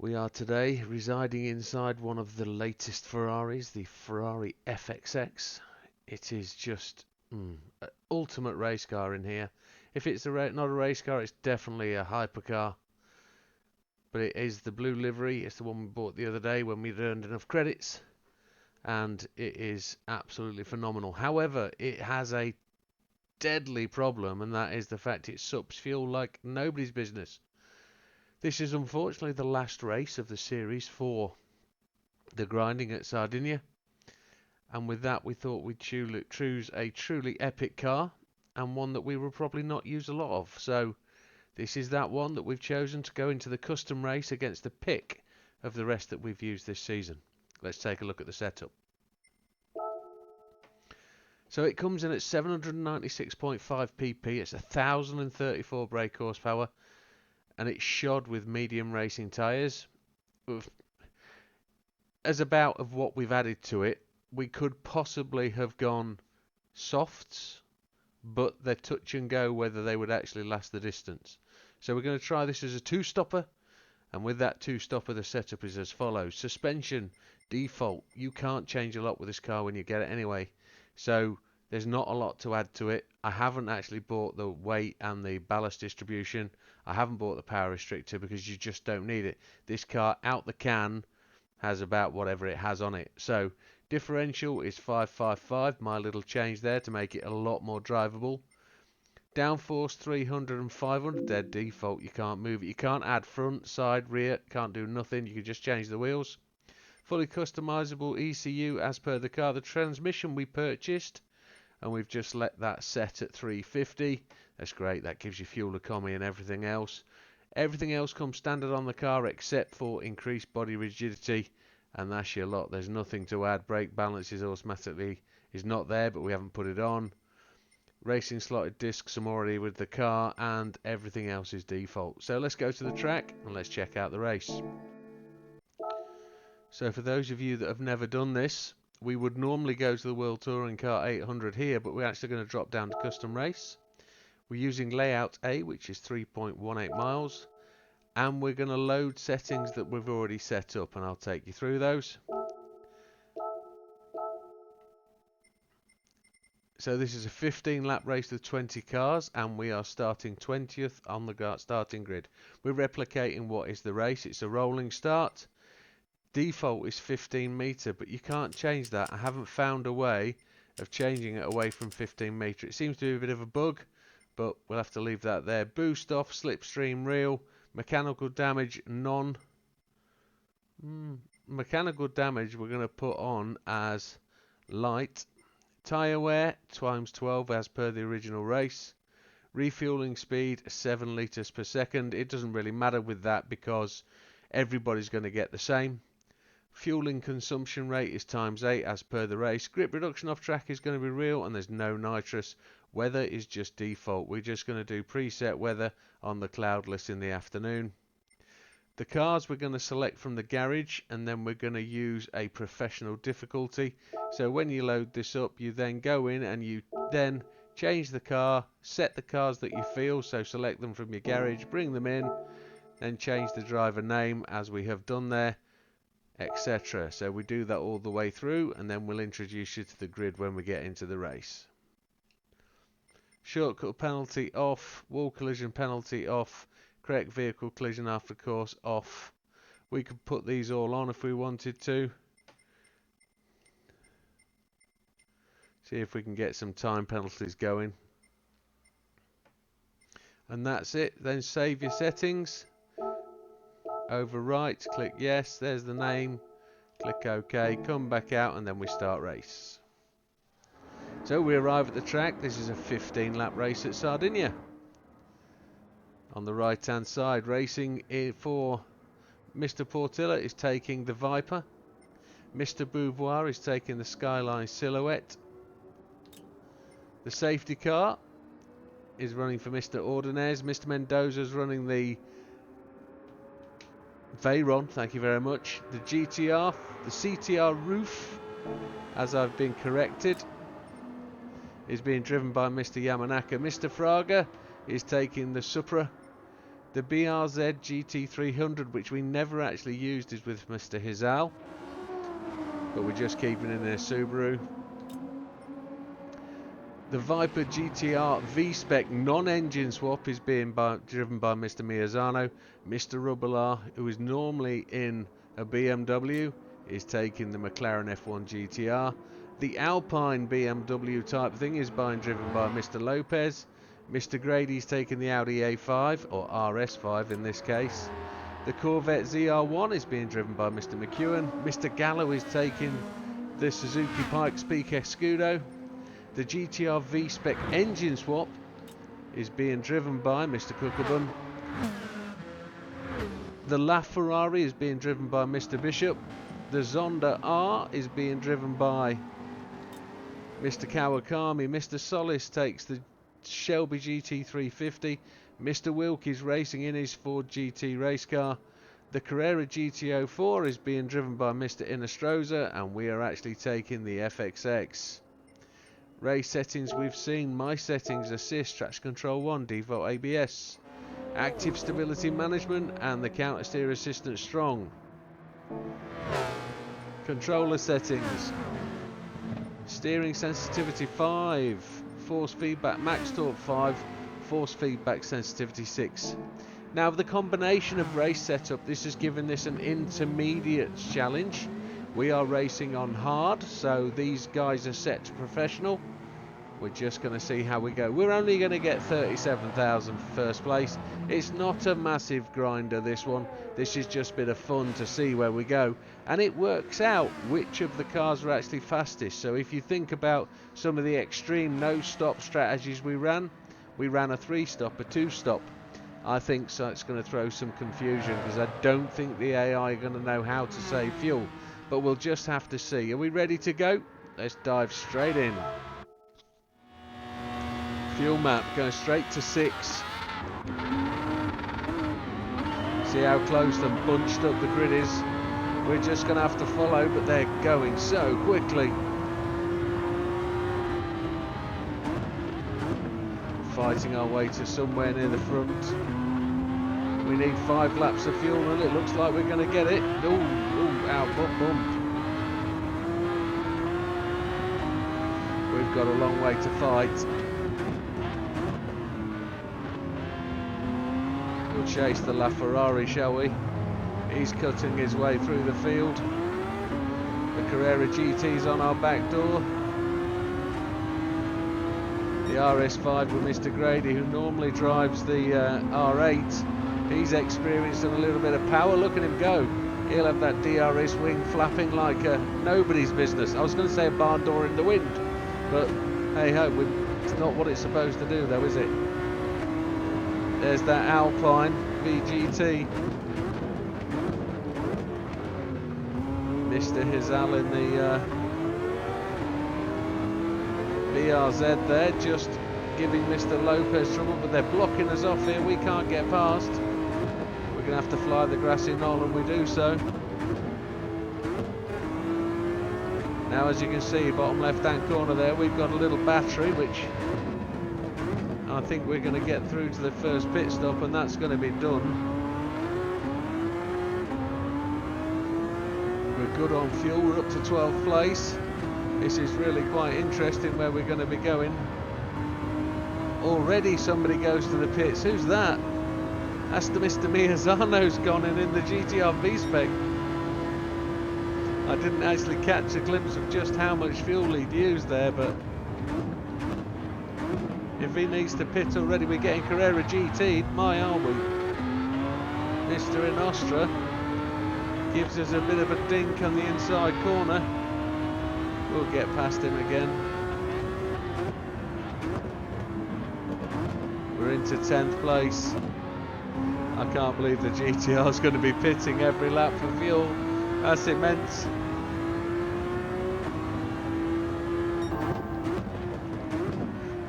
We are today residing inside one of the latest Ferraris, the Ferrari FXX. It is just an ultimate race car in here. If it's not a race car, it's definitely a hypercar. But it is the blue livery. It's the one we bought the other day when we'd earned enough credits. And it is absolutely phenomenal. However, it has a deadly problem, and that is the fact it sups fuel like nobody's business. This is unfortunately the last race of the series for the grinding at Sardegna, and with that we thought we'd choose a truly epic car and one that we will probably not use a lot of. So this is that one that we've chosen to go into the custom race against the pick of the rest that we've used this season. Let's take a look at the setup. So it comes in at 796.5 pp. It's 1034 brake horsepower, and it's shod with medium racing tyres. As about of what we've added to it, we could possibly have gone softs, but they're touch and go whether they would actually last the distance. So we're going to try this as a two-stopper, and with that two-stopper the setup is as follows. Suspension, default. You can't change a lot with this car when you get it anyway, so there's not a lot to add to it. I haven't actually bought the weight and the ballast distribution. I haven't bought the power restrictor because you just don't need it. This car out the can has about whatever it has on it. So differential is 555, my little change there to make it a lot more drivable. Downforce 300 and 500, they're default. You can't move it. You can't add front, side, rear, can't do nothing. You can just change the wheels. Fully customizable ECU as per the car. The transmission we purchased, and we've just let that set at 350. That's great. That gives you fuel economy and everything else. Everything else comes standard on the car except for increased body rigidity, and that's your lot. There's nothing to add. Brake balance is automatically not there, but we haven't put it on. Racing slotted discs are already with the car, and everything else is default. So let's go to the track and let's check out the race. So for those of you that have never done this, we would normally go to the World Touring Car 800 here, but we're actually going to drop down to custom race. We're using layout A, which is 3.18 miles, and we're going to load settings that we've already set up, and I'll take you through those. So this is a 15 lap race with 20 cars, and we are starting 20th on the starting grid. We're replicating what is the race. It's a rolling start. Default is 15 metre, but you can't change that. I haven't found a way of changing it away from 15 metre. It seems to be a bit of a bug, but we'll have to leave that there. Boost off, slipstream real, mechanical damage none. Mechanical damage we're going to put on as light. Tyre wear times 12 as per the original race. Refueling speed 7 litres per second. It doesn't really matter with that because everybody's going to get the same. Fueling consumption rate is times 8 as per the race. Grip reduction off track is going to be real, and there's no nitrous. Weather is just default. We're just going to do preset weather on the cloudless in the afternoon. The cars we're going to select from the garage, and then we're going to use a professional difficulty. So when you load this up, you then go in and you then change the car, set the cars that you feel, so select them from your garage, bring them in, then change the driver name as we have done there, etc. So we do that all the way through, and then we'll introduce you to the grid when we get into the race. Shortcut penalty off, wall collision penalty off, correct vehicle collision after course off. We could put these all on if we wanted to. See if we can get some time penalties going. And that's it. Then save your settings. Overwrite, click yes, there's the name, click OK, come back out, and then we start race. So we arrive at the track. This is a 15 lap race at Sardegna. On the right hand side, racing for Mr. Portilla is taking the Viper. Mr. Beauvoir is taking the Skyline Silhouette. The safety car is running for Mr. Ordonez. Mr. Mendoza is running the Veyron, thank you very much. The GTR, the CTR roof, as I've been corrected, is being driven by Mr. Yamanaka. Mr. Fraga is taking the Supra. The BRZ GT300, which we never actually used, is with Mr. Hizal, but we're just keeping in their Subaru. The Viper GTR V-Spec non-engine swap is being driven by Mr. Miazano. Mr. Rubelar, who is normally in a BMW, is taking the McLaren F1 GTR. The Alpine BMW type thing is being driven by Mr. Lopez. Mr. Grady's taking the Audi A5, or RS5 in this case. The Corvette ZR1 is being driven by Mr. McEwen. Mr. Gallo is taking the Suzuki Pikes Peak Escudo. The GTR V-Spec engine swap is being driven by Mr. Cookabun. The LaFerrari is being driven by Mr. Bishop. The Zonda R is being driven by Mr. Kawakami. Mr. Solis takes the Shelby GT350. Mr. Wilk is racing in his Ford GT race car. The Carrera GT04 is being driven by Mr. Inestrosa, and we are actually taking the FXX. Race settings we've seen: my settings, assist, traction control 1, default ABS, active stability management, and the counter steer assistant strong. Controller settings: steering sensitivity 5, force feedback max torque 5, force feedback sensitivity 6. Now, the combination of race setup, this has given this an intermediate challenge. We are racing on hard, so these guys are set to professional. We're just going to see how we go. We're only going to get 37,000 for first place. It's not a massive grinder, this one. This is just a bit of fun to see where we go. And it works out which of the cars are actually fastest. So if you think about some of the extreme no-stop strategies we ran a 3-stop, a 2-stop. I think so it's going to throw some confusion, because I don't think the AI are going to know how to save fuel. But we'll just have to see. Are we ready to go? Let's dive straight in. Fuel map going straight to 6. See how close and bunched up the grid is. We're just going to have to follow, but they're going so quickly. Fighting our way to somewhere near the front. We need 5 laps of fuel, and it looks like we're going to get it. Ooh, out, bump. We've got a long way to fight. We'll chase the LaFerrari, shall we? He's cutting his way through the field. The Carrera GT's on our back door. The RS5 with Mr. Grady, who normally drives the R8. He's experiencing a little bit of power. Look at him go. He'll have that DRS wing flapping like nobody's business. I was going to say a barn door in the wind, but hey ho, it's not what it's supposed to do though, is it? There's that Alpine VGT. Mr. Hizal in the BRZ there, just giving Mr. Lopez trouble, but they're blocking us off here. We can't get past. We're going to have to fly the grassy knoll, and we do so. Now, as you can see, bottom left-hand corner there, we've got a little battery, which I think we're going to get through to the first pit stop, and that's going to be done. We're good on fuel. We're up to 12th place. This is really quite interesting where we're going to be going. Already somebody goes to the pits. Who's that? That's the Mr. Miazano's gone in the GTR V-Spec. I didn't actually catch a glimpse of just how much fuel he'd used there, but if he needs to pit already, we're getting Carrera GT. My, are we? Mr. Inostra gives us a bit of a dink on the inside corner. We'll get past him again. We're into 10th place. I can't believe the GTR is going to be pitting every lap for fuel. That's immense.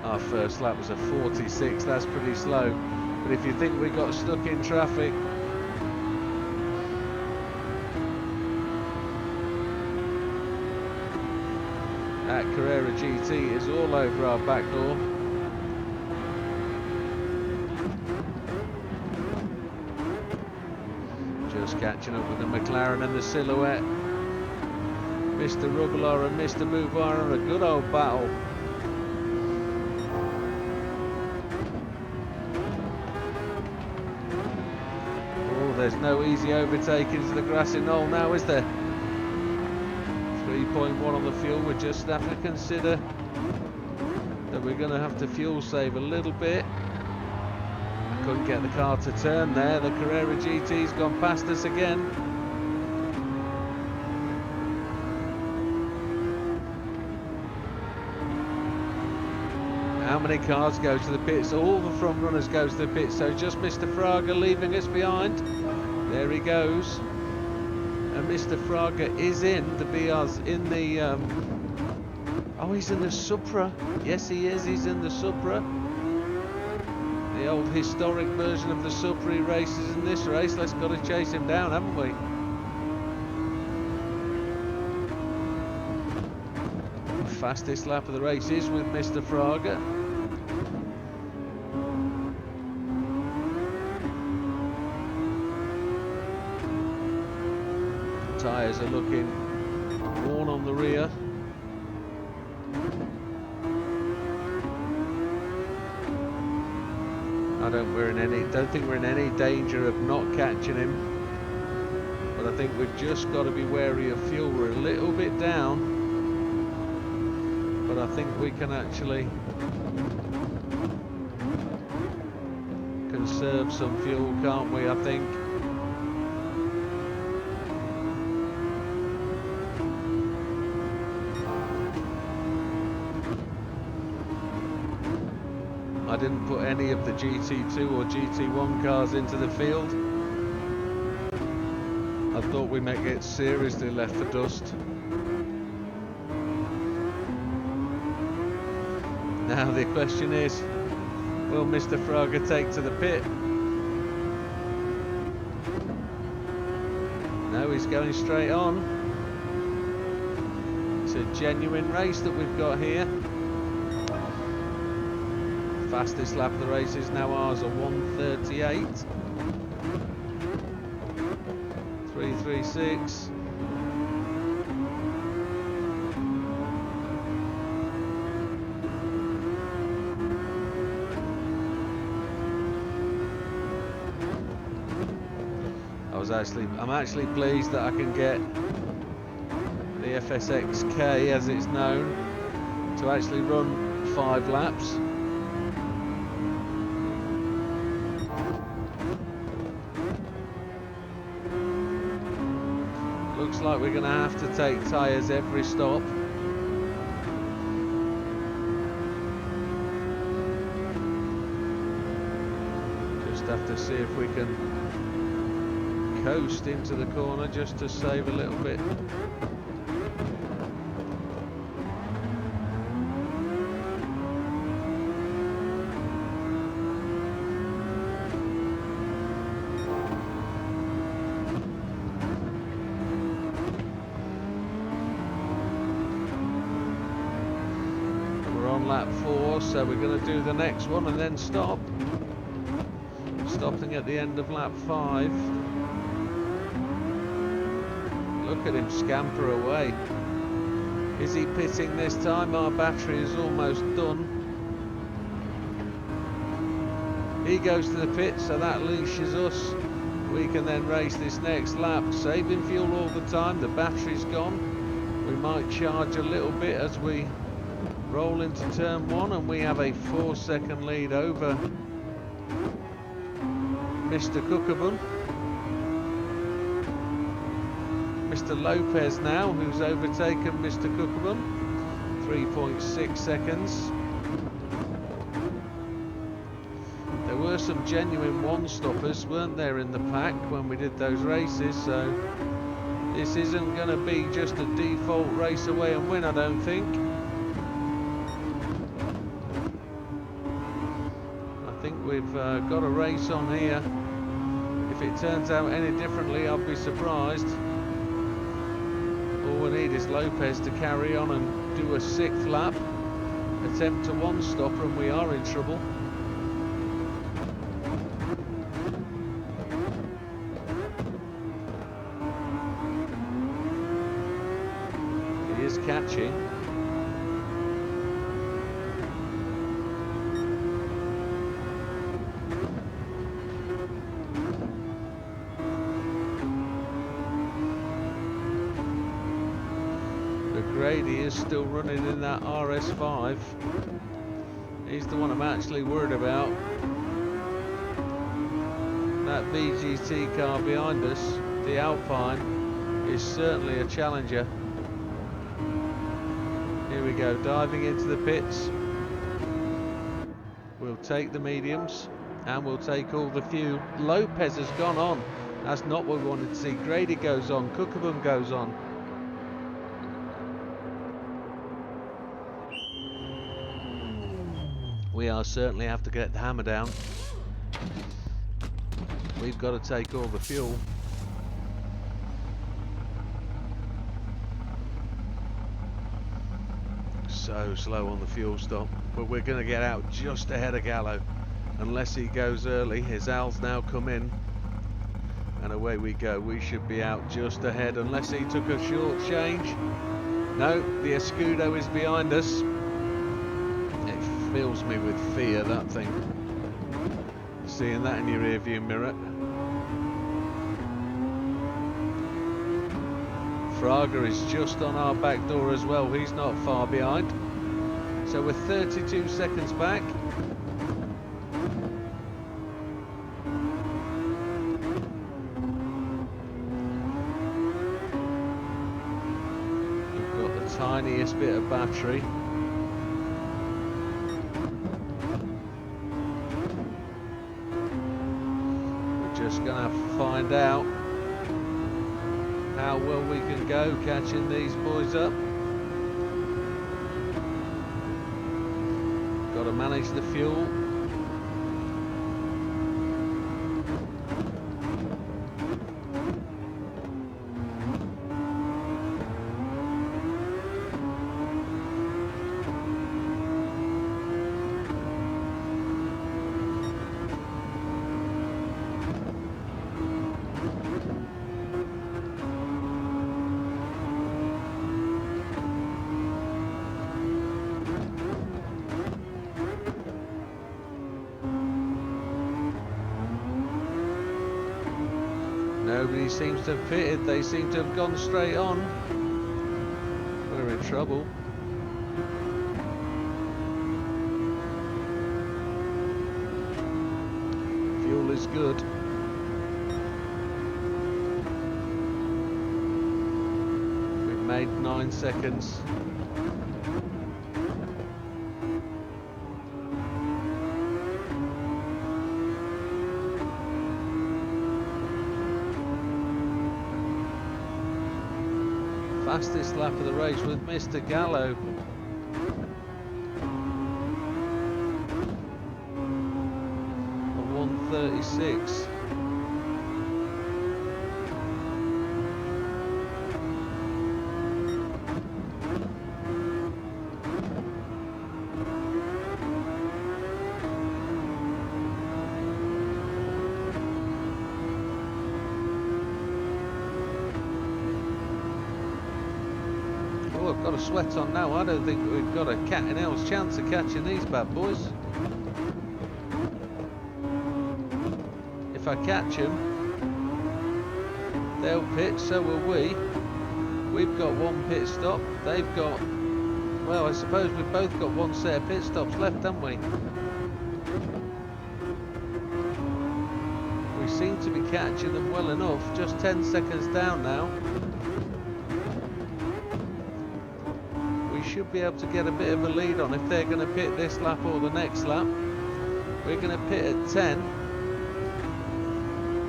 Our first lap was a 46. That's pretty slow. But if you think we got stuck in traffic, that Carrera GT is all over our back door. Just catching up with the McLaren and the Silhouette. Mr. Rubbelor and Mr. Bouvoir are a good old battle. Oh, there's no easy overtaking to the grassy knoll now, is there? 3.1 on the fuel. We just have to consider that we're going to have to fuel save a little bit. I couldn't get the car to turn there. The Carrera GT's gone past us again. How many cars go to the pits? All the front runners go to the pits, so just Mr. Fraga leaving us behind. There he goes. And Mr. Fraga is in the BRs, in the oh, he's in the Supra. Yes, he is. He's in the Supra. The old historic version of the Supra. He races in this race. Let's got to chase him down, haven't we? Fastest lap of the race is with Mr. Fraga. Tyres are looking worn on the rear. I don't think we're in any danger of not catching him, but I think we've just got to be wary of fuel. We're a little bit down, but I think we can actually conserve some fuel, can't we? I think. I didn't put any of the GT2 or GT1 cars into the field. I thought we might get seriously left for dust. Now the question is, will Mr. Fraga take to the pit? No, he's going straight on. It's a genuine race that we've got here. Fastest lap of the race is now ours, a 1:38. 3:36. I'm actually pleased that I can get the FXXK, as it's known, to actually run 5 laps. Looks like we're going to have to take tyres every stop. Just have to see if we can coast into the corner just to save a little bit. We're on lap 4, so we're going to do the next one and then stop. Stopping at the end of lap 5. Look at him scamper away. Is he pitting this time? Our battery is almost done. He goes to the pit, so that leashes us. We can then race this next lap, saving fuel all the time. The battery's gone. We might charge a little bit as we roll into turn 1, and we have a 4-second lead over Mr. Cookabun. Mr. Lopez now, who's overtaken Mr. Cookabun, 3.6 seconds. There were some genuine one-stoppers, weren't there, in the pack when we did those races, so this isn't going to be just a default race away and win, I don't think. I think we've got a race on here. If it turns out any differently, I'll be surprised. All we need is Lopez to carry on and do a 6th lap, attempt a one-stopper, and we are in trouble. is catching. Grady is still running in that RS5. He's the one I'm actually worried about. That VGT car behind us, the Alpine, is certainly a challenger. Here we go, diving into the pits. We'll take the mediums and we'll take all the fuel. Lopez has gone on. That's not what we wanted to see. Grady goes on, Cookabum goes on. We are certainly have to get the hammer down. We've got to take all the fuel. So slow on the fuel stop, but we're going to get out just ahead of Gallo. Unless he goes early, his Al's now come in. And away we go. We should be out just ahead unless he took a short change. No, the Escudo is behind us. Fills me with fear, that thing. Seeing that in your rear view mirror. Fraga is just on our back door as well. He's not far behind. So we're 32 seconds back. We've got the tiniest bit of battery. Just gonna have to find out how well we can go catching these boys up. Got to manage the fuel. Nobody seems to have pitted, they seem to have gone straight on. We're in trouble. Fuel is good. We've made 9 seconds. Fastest lap of the race with Mr. Gallo. A 1:36. I've got a sweat on now. I don't think we've got a cat and hell's chance of catching these bad boys. If I catch them, they'll pit, so will we. We've got 1 pit stop. They've got, well, I suppose we've both got 1 set of pit stops left, haven't we? We seem to be catching them well enough. Just 10 seconds down now. Should be able to get a bit of a lead on if they're going to pit this lap or the next lap. We're going to pit at 10.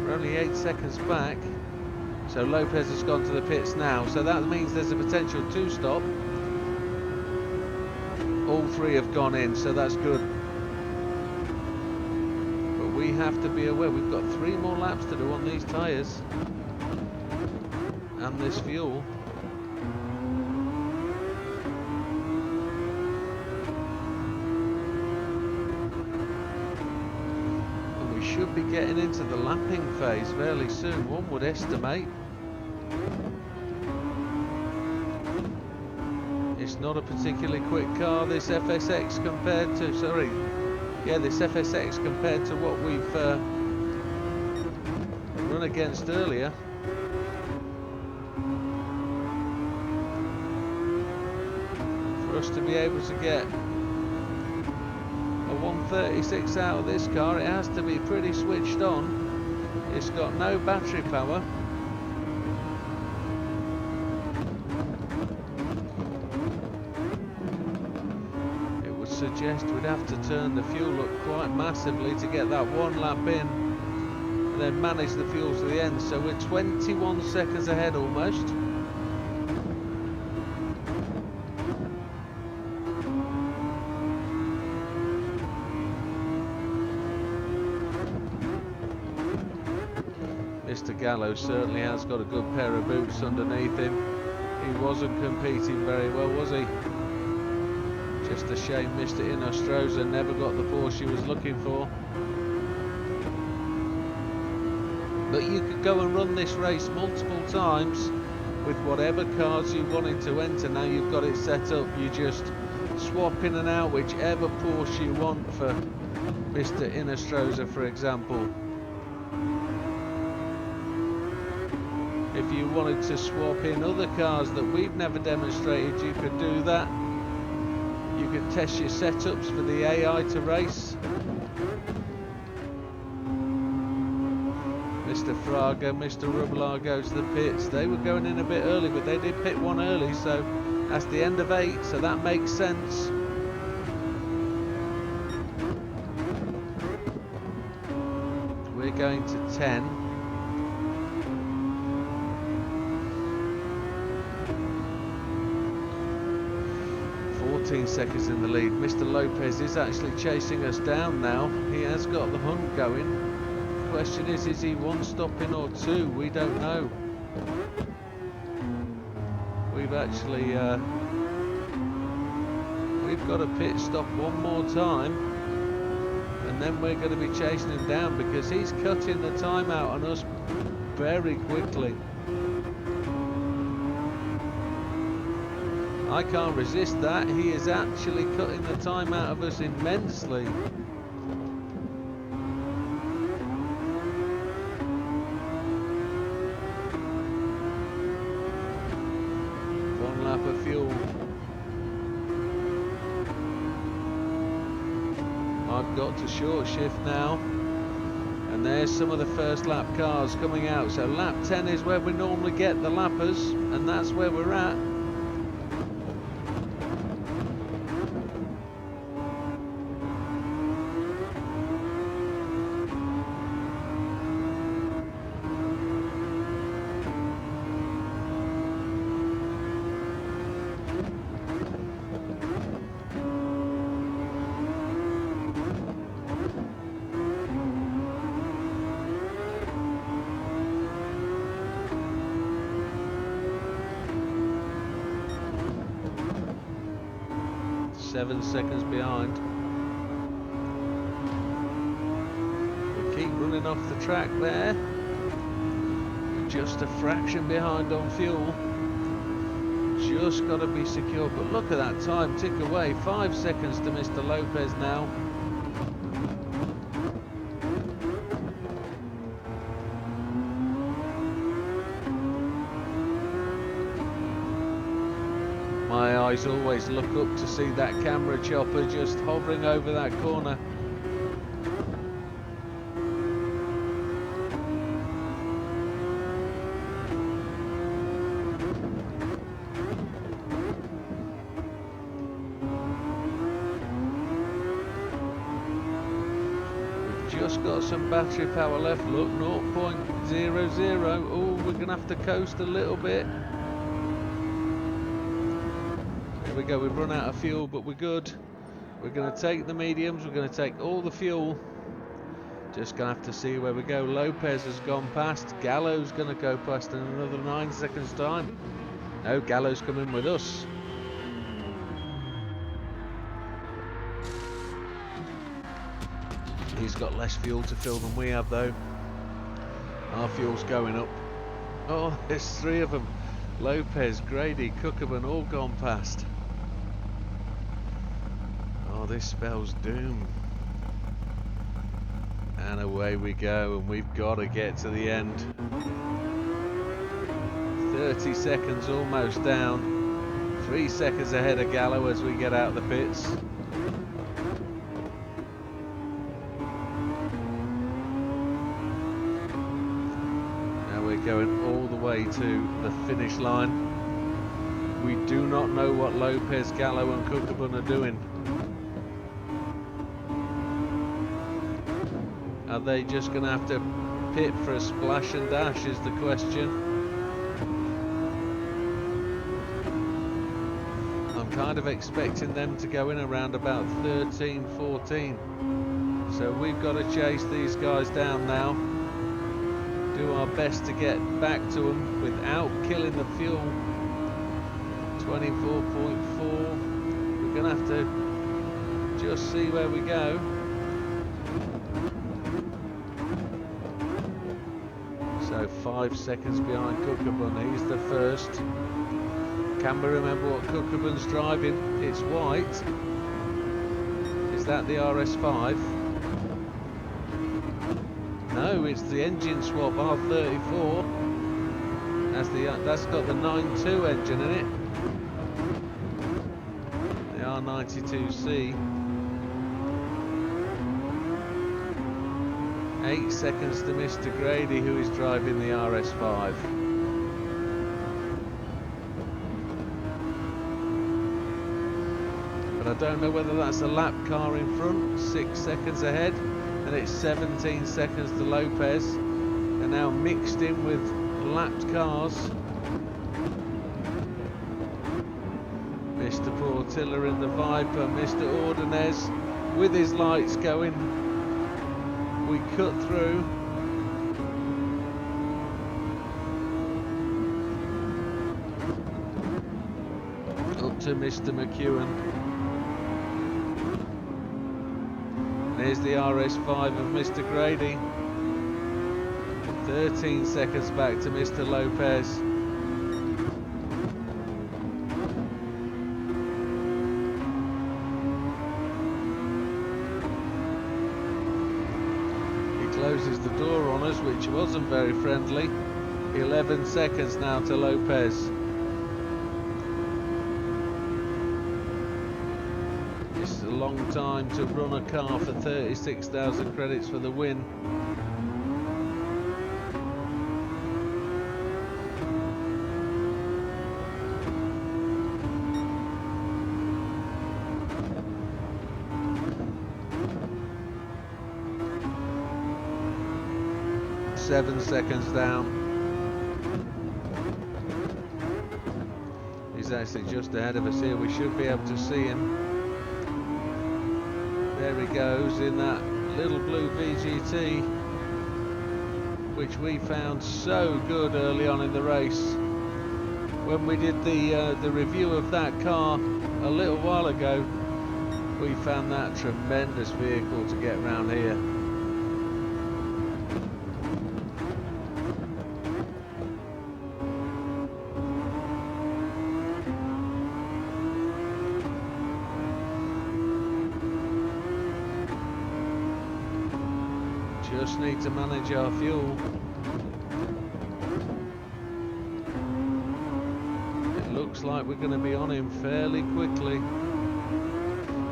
We're only 8 seconds back. So Lopez has gone to the pits now, so that means there's a potential 2 stop. All 3 have gone in, so that's good. But we have to be aware we've got 3 more laps to do on these tyres and this fuel. Should be getting into the lapping phase fairly soon, one would estimate. It's not a particularly quick car, this FSX compared to, this FSX compared to what we've run against earlier. For us to be able to get a 136 out of this car, it has to be pretty switched on. It's got no battery power. Suggest we'd have to turn the fuel up quite massively to get that one lap in and then manage the fuel to the end. So we're 21 seconds ahead almost. Mr. Gallo certainly has got a good pair of boots underneath him. He wasn't competing very well, was he? Just a shame Mr. Inostroza never got the Porsche he was looking for. But you could go and run this race multiple times with whatever cars you wanted to enter. Now you've got it set up, you just swap in and out whichever Porsche you want for Mr. Inostroza, for example. If you wanted to swap in other cars that we've never demonstrated, you could do that. You could test your setups for the AI to race. Mr. Fraga, Mr. Rubelar go to the pits. They were going in a bit early, but they did pit one early, so that's the end of 8, so that makes sense. We're going to 10. 14 seconds in the lead. Mr. Lopez is actually chasing us down now. He has got the hunt going. The question is he one stopping or two? We don't know. We've actually we've got a pit stop one more time, and then we're going to be chasing him down because he's cutting the time out on us very quickly. I can't resist that. He is actually cutting the time out of us immensely. One lap of fuel. I've got to short shift now. And there's some of the first lap cars coming out. So lap 10 is where we normally get the lappers, and that's where we're at. Seven seconds behind. We keep running off the track there. Just a fraction behind on fuel. Just got to be secure. But look at that time tick away. 5 seconds to Mr. Lopez now. My eyes always look up to see that camera chopper just hovering over that corner. We've just got some battery power left. Look, 0.00. Oh, we're going to have to coast a little bit. There we go, we've run out of fuel, but we're good. We're going to take the mediums, we're going to take all the fuel. Just going to have to see where we go. Lopez has gone past. Gallo's going to go past in another 9 seconds time. No, Gallo's coming with us. He's got less fuel to fill than we have though. Our fuel's going up. Oh, there's 3 of them. Lopez, Grady, Cookerman all gone past. Oh, this spells doom. And away we go, and we've got to get to the end. 30 seconds almost down. 3 seconds ahead of Gallo as we get out of the pits. Now we're going all the way to the finish line. We do not know what Lopez, Gallo and Kukabun are doing. Are they just going to have to pit for a splash and dash is the question. I'm kind of expecting them to go in around about 13, 14. So we've got to chase these guys down now. Do our best to get back to them without killing the fuel. 24.4. We're going to have to just see where we go. So 5 seconds behind Kukabun. He's the first. Can we remember what Kukabun's driving? It's white. Is that the RS5? No, it's the engine swap R34. That's got the 9.2 engine in it. The R92C. 8 seconds to Mr. Grady, who is driving the RS5. But I don't know whether that's a lap car in front. 6 seconds ahead, and it's 17 seconds to Lopez. They're now mixed in with lapped cars. Mr. Portilla in the Viper, Mr. Ordonez with his lights going. We cut through. Up to Mr. McEwen. There's the RS5 of Mr. Grady. 13 seconds back to Mr. Lopez. Closes the door on us, which wasn't very friendly. 11 seconds now to Lopez. It's a long time to run a car for 36,000 credits for the win. Seven seconds down. He's actually just ahead of us here. We should be able to see him. There he goes in that little blue VGT, which we found so good early on in the race. When we did the review of that car a little while ago, we found that tremendous vehicle to get around here. Just need to manage our fuel. It looks like we're going to be on him fairly quickly.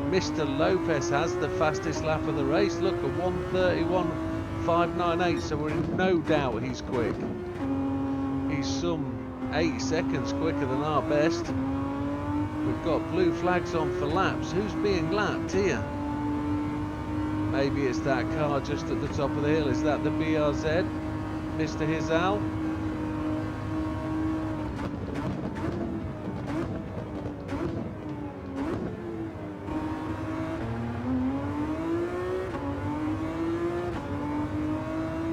Mr. Lopez has the fastest lap of the race. Look, at 1:31.598, so we're in no doubt he's quick. He's some 8 seconds quicker than our best. We've got blue flags on for laps. Who's being lapped here? Maybe it's that car just at the top of the hill. Is that the BRZ? Mr. Hizal?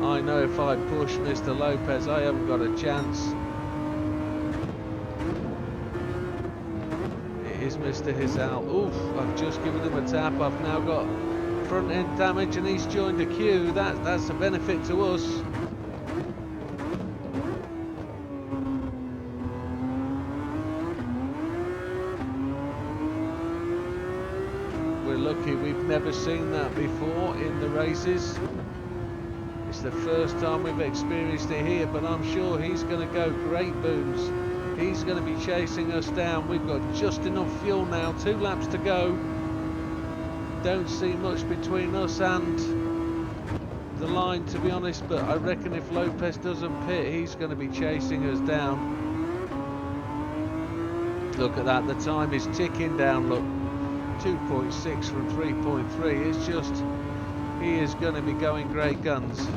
I know if I push Mr. Lopez, I haven't got a chance. It is Mr. Hizal. Oof, I've just given him a tap. I've now got front end damage and he's joined the queue. That's a benefit to us. We're lucky. We've never seen that before in the races. It's the first time we've experienced it here, but I'm sure he's going to go great booms. He's going to be chasing us down. We've got just enough fuel now. 2 laps to go. Don't see much between us and the line, to be honest, but I reckon if Lopez doesn't pit, he's going to be chasing us down. Look at that, the time is ticking down. Look, 2.6 from 3.3. It's just, he is going to be going great guns.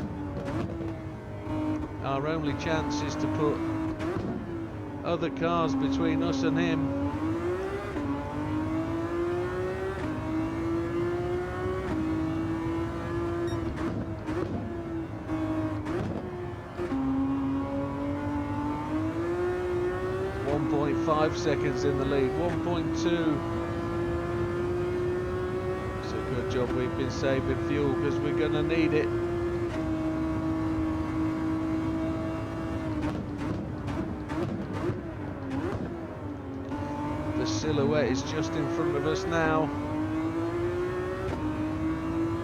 Our only chance is to put other cars between us and him. .5 seconds in the lead, 1.2. It's a good job we've been saving fuel because we're going to need it. The silhouette is just in front of us now.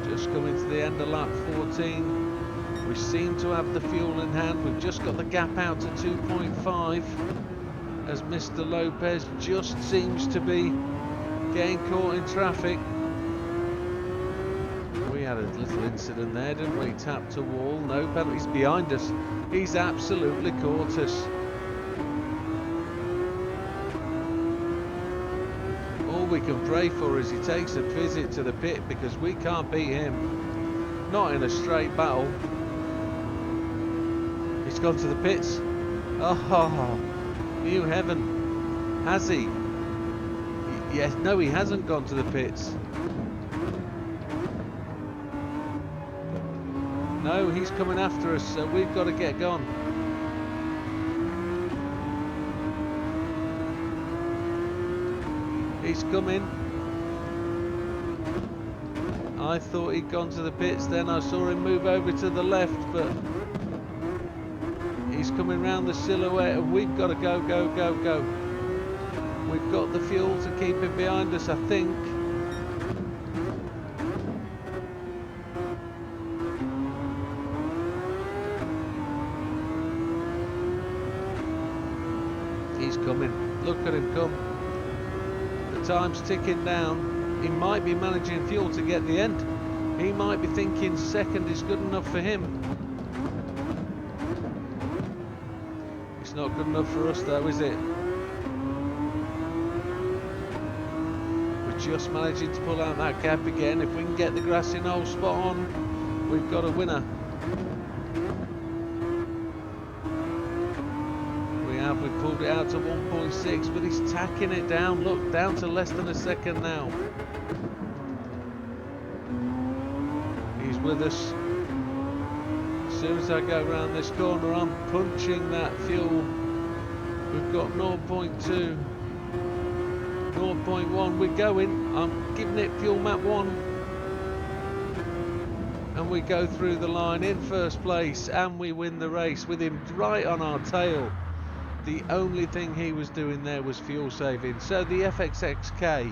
Just coming to the end of lap 14. We seem to have the fuel in hand. We've just got the gap out to 2.5. As Mr. Lopez just seems to be getting caught in traffic. We had a little incident there, didn't we? Tapped a wall, no penalties behind us. He's absolutely caught us. All we can pray for is he takes a visit to the pit, because we can't beat him. Not in a straight battle. He's gone to the pits. Oh, new heaven. Has he? Yes, no, he hasn't gone to the pits. No, he's coming after us, so we've got to get gone. He's coming. I thought he'd gone to the pits, then I saw him move over to the left, but he's coming round the silhouette and we've got to go, go, go, go. We've got the fuel to keep him behind us, I think. He's coming. Look at him come. The time's ticking down. He might be managing fuel to get the end. He might be thinking second is good enough for him. It's not good enough for us though, is it? We're just managing to pull out that gap again. If we can get the grassy knoll spot on, we've got a winner. We've pulled it out to 1.6, but he's tacking it down. Look, down to less than a second now. He's with us. As soon as I go around this corner, I'm punching that fuel. We've got 0.2, 0.1. We're going. I'm giving it fuel map 1. And we go through the line in first place, and we win the race with him right on our tail. The only thing he was doing there was fuel saving. So the FXXK,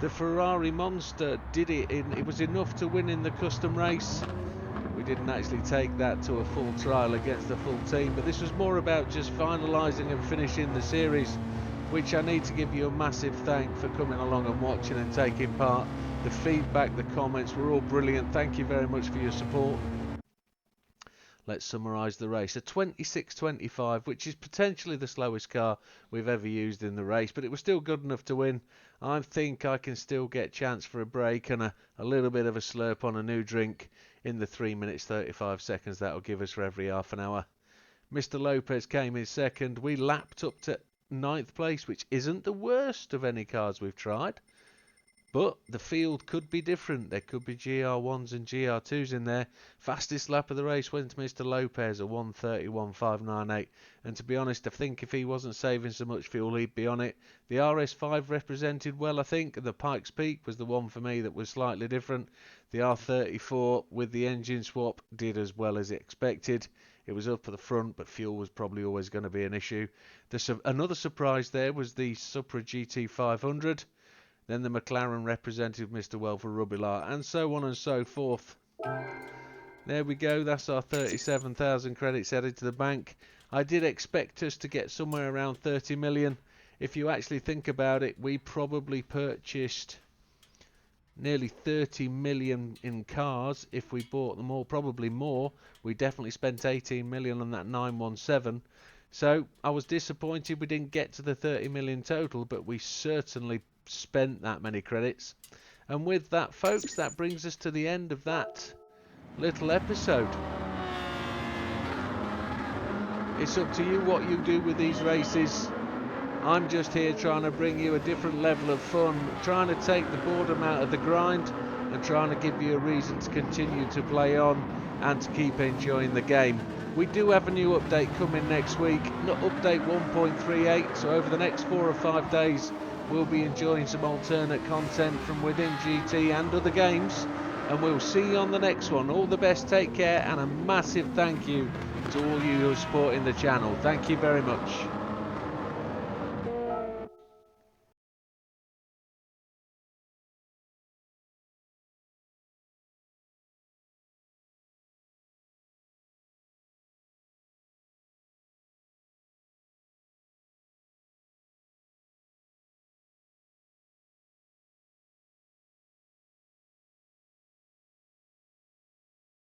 the Ferrari monster, did it. It was enough to win in the custom race. We didn't actually take that to a full trial against the full team, but this was more about just finalising and finishing the series, which I need to give you a massive thank for coming along and watching and taking part. The feedback, the comments were all brilliant. Thank you very much for your support. Let's summarise the race. A 26.25, which is potentially the slowest car we've ever used in the race, but it was still good enough to win. I think I can still get chance for a break and a little bit of a slurp on a new drink in the 3 minutes 35 seconds that'll give us for every half an hour. Mr. Lopez came in second. We lapped up to 9th place, which isn't the worst of any cars we've tried. But the field could be different. There could be GR1s and GR2s in there. Fastest lap of the race went to Mr. Lopez, a 1:31.598. And to be honest, I think if he wasn't saving so much fuel, he'd be on it. The RS5 represented well, I think. The Pikes Peak was the one for me that was slightly different. The R34 with the engine swap did as well as expected. It was up at the front, but fuel was probably always going to be an issue. Another surprise there was the Supra GT500. then the McLaren representative, Mr. Welford Rubilar, and so on and so forth. There we go, that's our 37,000 credits added to the bank. I did expect us to get somewhere around 30 million. If you actually think about it, we probably purchased nearly 30 million in cars if we bought them all, probably more. We definitely spent 18 million on that 917. So I was disappointed we didn't get to the 30 million total, but we certainly spent that many credits. And with that, folks, that brings us to the end of that little episode. It's up to you what you do with these races. I'm just here trying to bring you a different level of fun, trying to take the boredom out of the grind and trying to give you a reason to continue to play on and to keep enjoying the game. We do have a new update coming next week, update 1.38, so over the next 4 or 5 days we'll be enjoying some alternate content from within GT and other games, and we'll see you on the next one. All the best, take care, and a massive thank you to all you who are supporting the channel. Thank you very much.